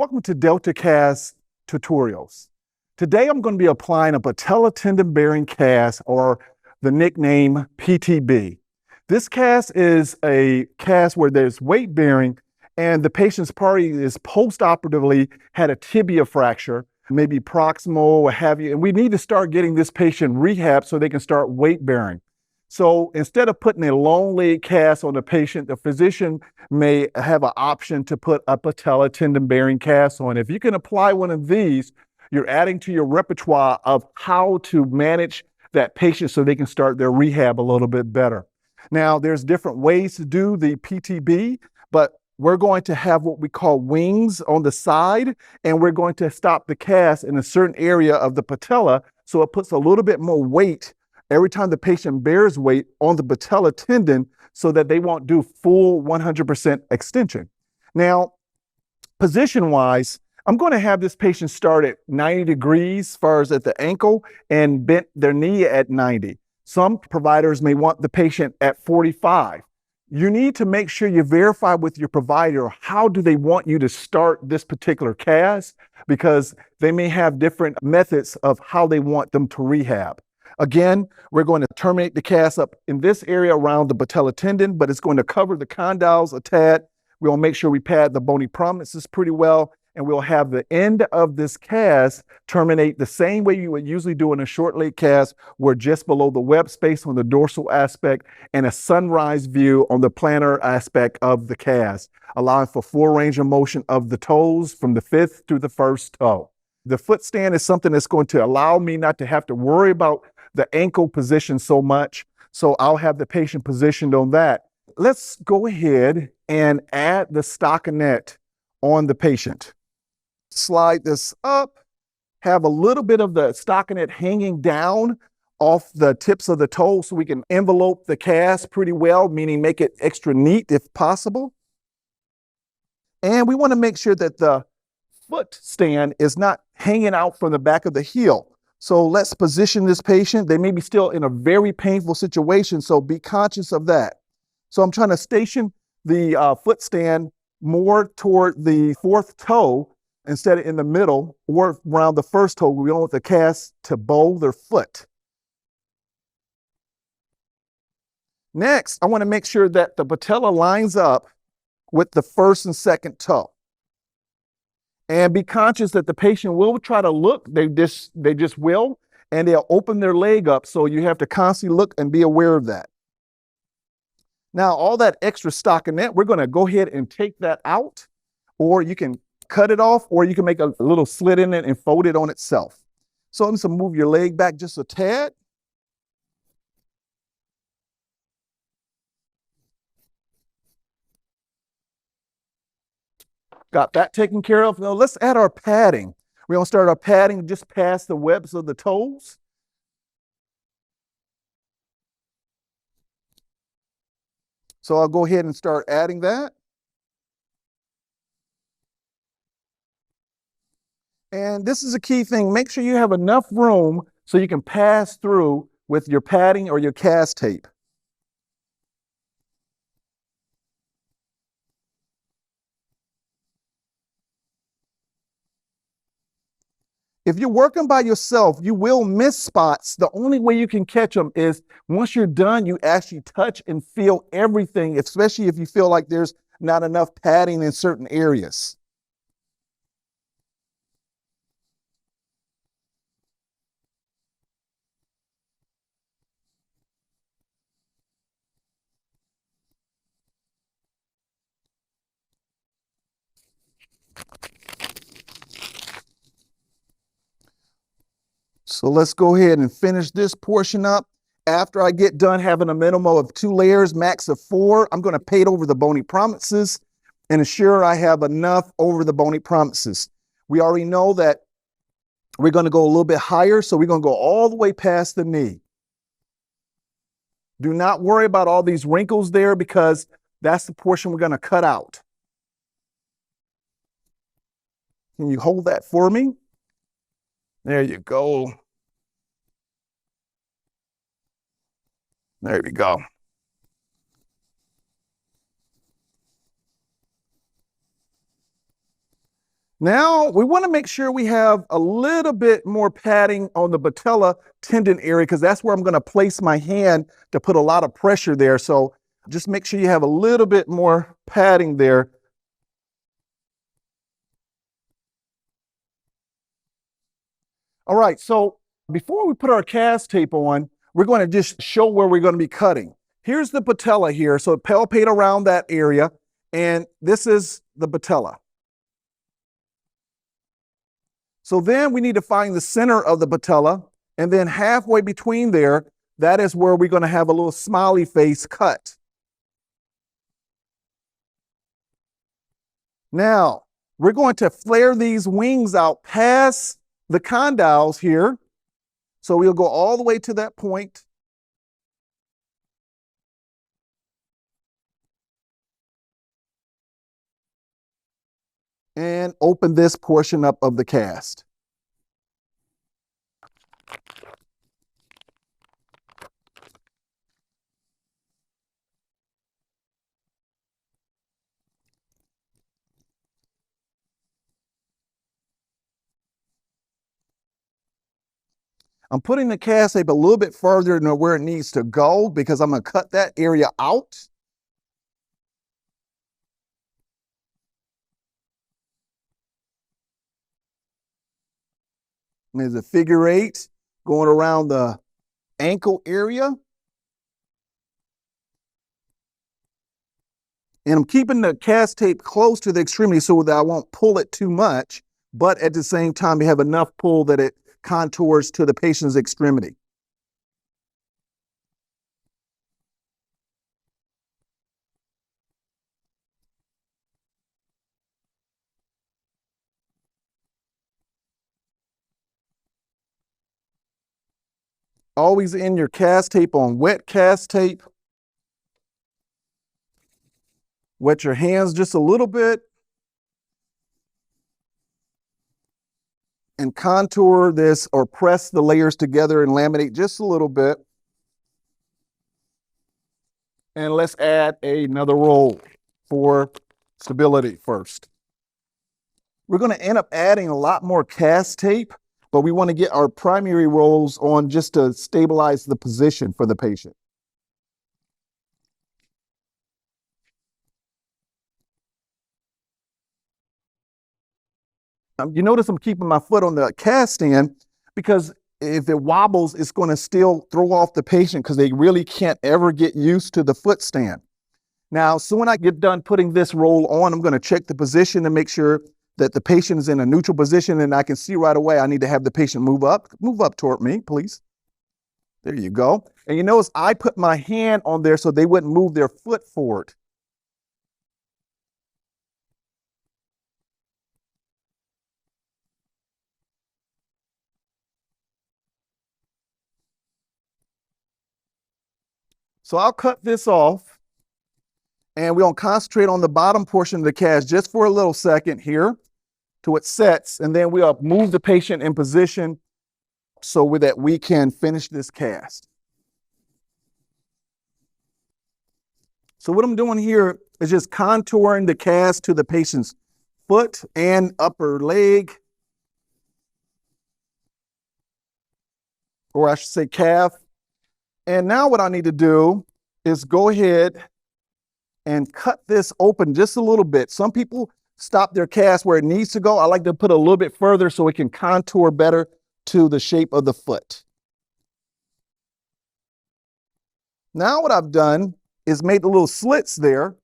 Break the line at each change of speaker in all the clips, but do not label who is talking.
Welcome to Delta Cast Tutorials. Today I'm going to be applying a patella tendon bearing cast, or the nickname PTB. This cast is a cast where there's weight bearing and the patient's probably is post-operatively had a tibia fracture, maybe proximal, what have you, and we need to start getting this patient rehab so they can start weight bearing. So instead of putting a long leg cast on the patient, the physician may have an option to put a patella tendon bearing cast on. If you can apply one of these, you're adding to your repertoire of how to manage that patient so they can start their rehab a little bit better. Now, there's different ways to do the PTB, but we're going to have what we call wings on the side, and we're going to stop the cast in a certain area of the patella so it puts a little bit more weight every time the patient bears weight on the patella tendon so that they won't do full 100% extension. Now, position-wise, I'm going to have this patient start at 90 degrees as far as at the ankle and bent their knee at 90. Some providers may want the patient at 45. You need to make sure you verify with your provider how do they want you to start this particular cast, because they may have different methods of how they want them to rehab. Again, we're going to terminate the cast up in this area around the patella tendon, but it's going to cover the condyles a tad. We'll make sure we pad the bony prominences pretty well, and we'll have the end of this cast terminate the same way you would usually do in a short leg cast, where just below the web space on the dorsal aspect and a sunrise view on the plantar aspect of the cast, allowing for full range of motion of the toes from the fifth to the first toe. The foot stand is something that's going to allow me not to have to worry about the ankle position so much, so I'll have the patient positioned on that. Let's go ahead and add the stockinette on the patient. Slide this up, have a little bit of the stockinette hanging down off the tips of the toes so we can envelope the cast pretty well, meaning make it extra neat if possible. And we want to make sure that the foot stand is not hanging out from the back of the heel. So let's position this patient. They may be still in a very painful situation, so be conscious of that. So I'm trying to station the foot stand more toward the fourth toe instead of in the middle or around the first toe. We don't want the cast to bow their foot. Next, I want to make sure that the patella lines up with the first and second toe. And be conscious that the patient will try to look, they just will, and they'll open their leg up, so you have to constantly look and be aware of that. Now, all that extra stockinette, we're going to go ahead and take that out, or you can cut it off, or you can make a little slit in it and fold it on itself. So I'm just going to move your leg back just a tad. Got that taken care of. Now let's add our padding. We're going to start our padding just past the webs of the toes. So I'll go ahead and start adding that. And this is a key thing. Make sure you have enough room so you can pass through with your padding or your cast tape. If you're working by yourself, you will miss spots. The only way you can catch them is once you're done, you actually touch and feel everything, especially if you feel like there's not enough padding in certain areas. So let's go ahead and finish this portion up. After I get done having a minimum of 2 layers, max of 4, I'm going to pade over the bony prominences and ensure I have enough over the bony prominences. We already know that we're going to go a little bit higher, so we're going to go all the way past the knee. Do not worry about all these wrinkles there, because that's the portion we're going to cut out. Can you hold that for me? There you go. There we go. Now, we want to make sure we have a little bit more padding on the patella tendon area because that's where I'm going to place my hand to put a lot of pressure there. So just make sure you have a little bit more padding there. All right, so before we put our cast tape on, we're going to just show where we're going to be cutting. Here's the patella here, so palpate around that area, and this is the patella. So then we need to find the center of the patella, and then halfway between there, that is where we're going to have a little smiley face cut. Now, we're going to flare these wings out past the condyles here. So we'll go all the way to that point. And open this portion up of the cast. I'm putting the cast tape a little bit further than where it needs to go because I'm going to cut that area out. And there's a figure 8 going around the ankle area. And I'm keeping the cast tape close to the extremity so that I won't pull it too much, but at the same time, we have enough pull that it contours to the patient's extremity. Always end your cast tape on wet cast tape. Wet your hands just a little bit. And contour this or press the layers together and laminate just a little bit. And let's add another roll for stability first. We're going to end up adding a lot more cast tape, but we want to get our primary rolls on just to stabilize the position for the patient. You notice I'm keeping my foot on the cast stand because if it wobbles, it's going to still throw off the patient because they really can't ever get used to the foot stand. Now, so when I get done putting this roll on, I'm going to check the position to make sure that the patient is in a neutral position, and I can see right away I need to have the patient move up toward me, please. There you go. And you notice I put my hand on there so they wouldn't move their foot forward. So I'll cut this off, and we're going to concentrate on the bottom portion of the cast just for a little second here till it sets, and then we'll move the patient in position so that we can finish this cast. So what I'm doing here is just contouring the cast to the patient's foot and upper leg, or I should say calf. And now what I need to do is go ahead and cut this open just a little bit. Some people stop their cast where it needs to go. I like to put a little bit further so it can contour better to the shape of the foot. Now what I've done is made the little slits there,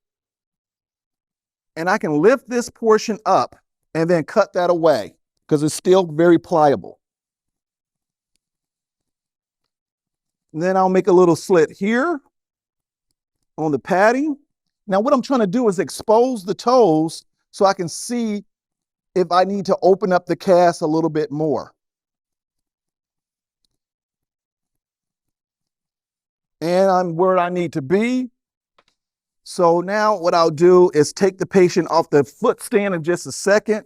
and I can lift this portion up and then cut that away because it's still very pliable. And then I'll make a little slit here on the padding. Now what I'm trying to do is expose the toes so I can see if I need to open up the cast a little bit more. And I'm where I need to be. So now what I'll do is take the patient off the foot stand in just a second,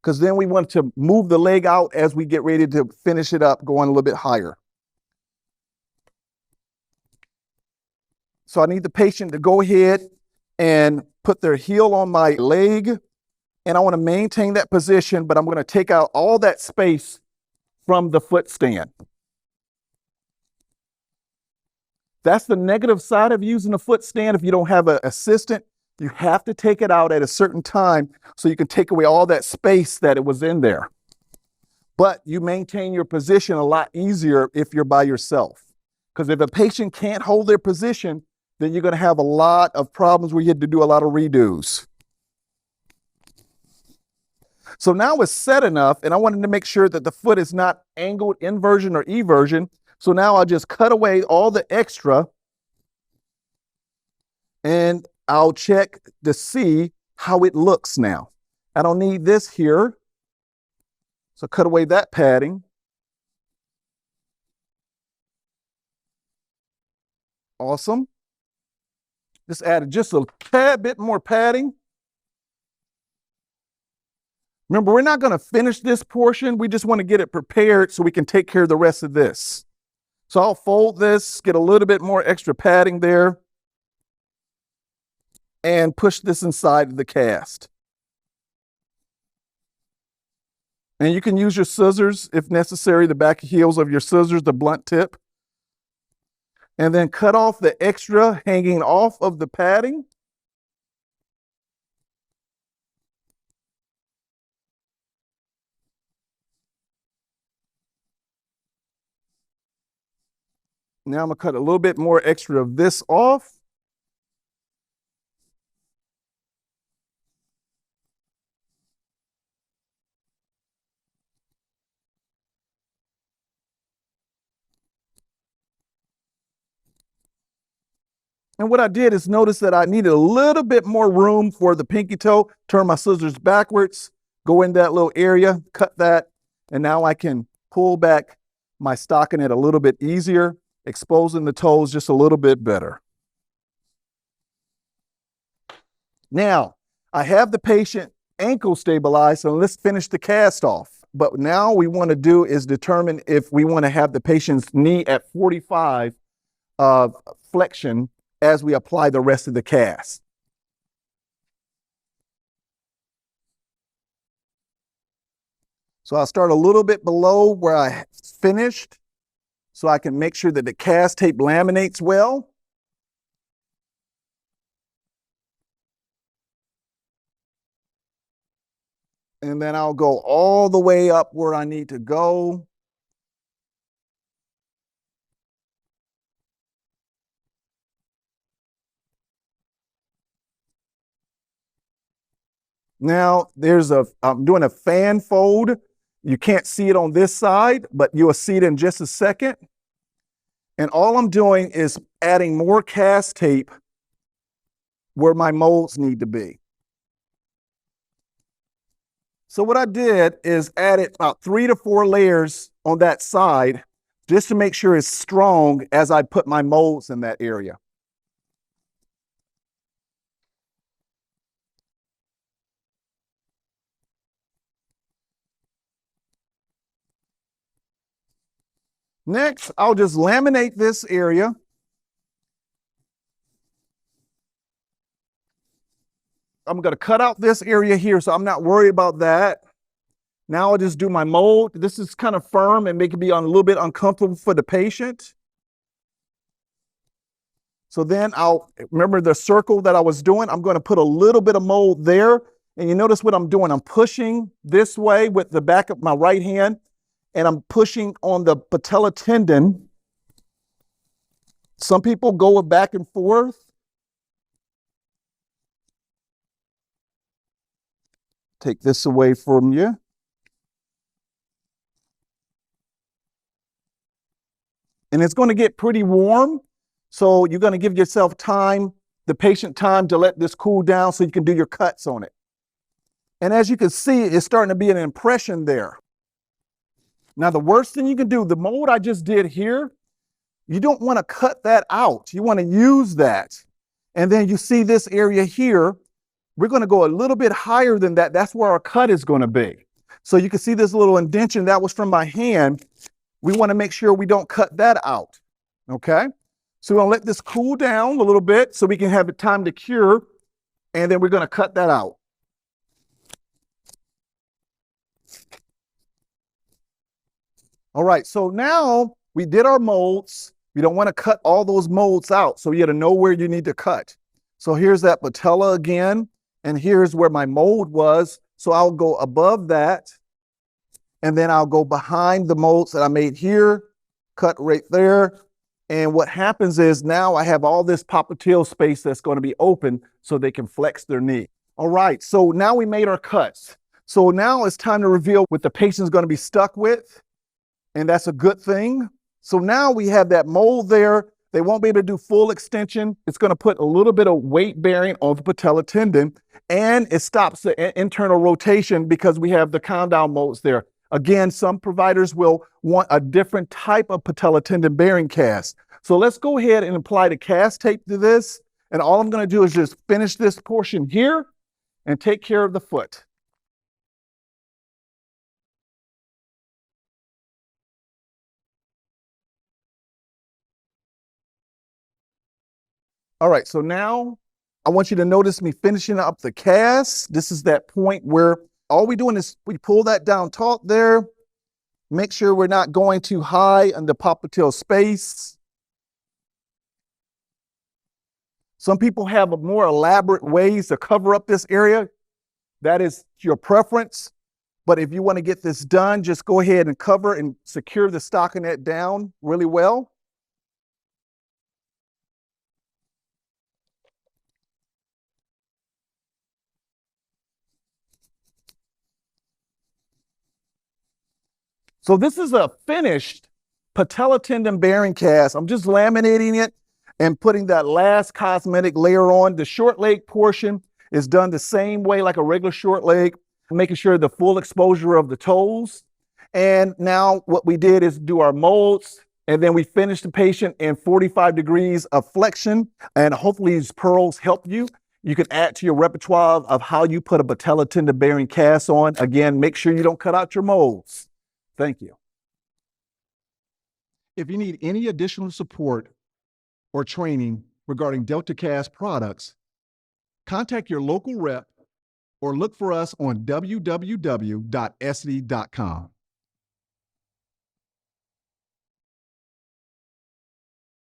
because then we want to move the leg out as we get ready to finish it up, going a little bit higher. So I need the patient to go ahead and put their heel on my leg And I want to maintain that position, but I'm going to take out all that space from the foot stand. That's the negative side of using a foot stand. If you don't have an assistant, you have to take it out at a certain time so you can take away all that space that it was in there. But you maintain your position a lot easier if you're by yourself. Because if a patient can't hold their position, then you're going to have a lot of problems where you have to do a lot of redos. So now it's set enough, and I wanted to make sure that the foot is not angled inversion or eversion. So now I'll just cut away all the extra, and I'll check to see how it looks now. I don't need this here. So cut away that padding. Awesome. Just added just a tad bit more padding. Remember, we're not going to finish this portion. We just want to get it prepared so we can take care of the rest of this. So I'll fold this, get a little bit more extra padding there, and push this inside the cast. And you can use your scissors if necessary, the back heels of your scissors, the blunt tip. And then cut off the extra hanging off of the padding. Now I'm going to cut a little bit more extra of this off. And what I did is notice that I needed a little bit more room for the pinky toe. Turn my scissors backwards, go in that little area, cut that, and now I can pull back my stockinette a little bit easier, exposing the toes just a little bit better. Now, I have the patient ankle stabilized, so let's finish the cast off. But now we want to do is determine if we want to have the patient's knee at 45 of flexion as we apply the rest of the cast. So I'll start a little bit below where I finished so I can make sure that the cast tape laminates well. And then I'll go all the way up where I need to go. Now I'm doing a fan fold. You can't see it on this side, but you'll see it in just a second. And all I'm doing is adding more cast tape where my molds need to be. So what I did is added about 3 to 4 layers on that side just to make sure it's strong as I put my molds in that area. Next, I'll just laminate this area. I'm going to cut out this area here, so I'm not worried about that. Now I'll just do my mold. This is kind of firm and make it be a little bit uncomfortable for the patient. So then I'll remember the circle that I was doing. I'm going to put a little bit of mold there. And you notice what I'm doing. I'm pushing this way with the back of my right hand, and I'm pushing on the patella tendon. Some people go back and forth. Take this away from you. And it's going to get pretty warm. So you're going to give yourself time, the patient time to let this cool down so you can do your cuts on it. And as you can see, it's starting to be an impression there. Now, the worst thing you can do, the mold I just did here, you don't want to cut that out. You want to use that. And then you see this area here, we're going to go a little bit higher than that. That's where our cut is going to be. So you can see this little indentation that was from my hand. We want to make sure we don't cut that out. Okay? So we're going to let this cool down a little bit so we can have the time to cure. And then we're going to cut that out. All right, so now we did our molds. We don't want to cut all those molds out, so you got to know where you need to cut. So here's that patella again, and here's where my mold was. So I'll go above that, and then I'll go behind the molds that I made here, cut right there. And what happens is now I have all this popliteal space that's going to be open so they can flex their knee. All right, so now we made our cuts. So now it's time to reveal what the patient's going to be stuck with, and that's a good thing. So now we have that mold there. They won't be able to do full extension. It's going to put a little bit of weight bearing on the patella tendon, and it stops the internal rotation because we have the countdown molds there. Again, some providers will want a different type of patella tendon bearing cast. So let's go ahead and apply the cast tape to this. And all I'm going to do is just finish this portion here and take care of the foot. All right, so now I want you to notice me finishing up the cast. This is that point where all we're doing is we pull that down taut there. Make sure we're not going too high in the popliteal space. Some people have more elaborate ways to cover up this area. That is your preference. But if you want to get this done, just go ahead and cover and secure the stockinette down really well. So this is a finished patella tendon bearing cast. I'm just laminating it and putting that last cosmetic layer on. The short leg portion is done the same way like a regular short leg, making sure the full exposure of the toes. And now what we did is do our molds, and then we finished the patient in 45 degrees of flexion, and hopefully these pearls help you. You can add to your repertoire of how you put a patella tendon bearing cast on. Again, make sure you don't cut out your molds. Thank you. If you need any additional support or training regarding DeltaCast products, contact your local rep or look for us on www.essity.com.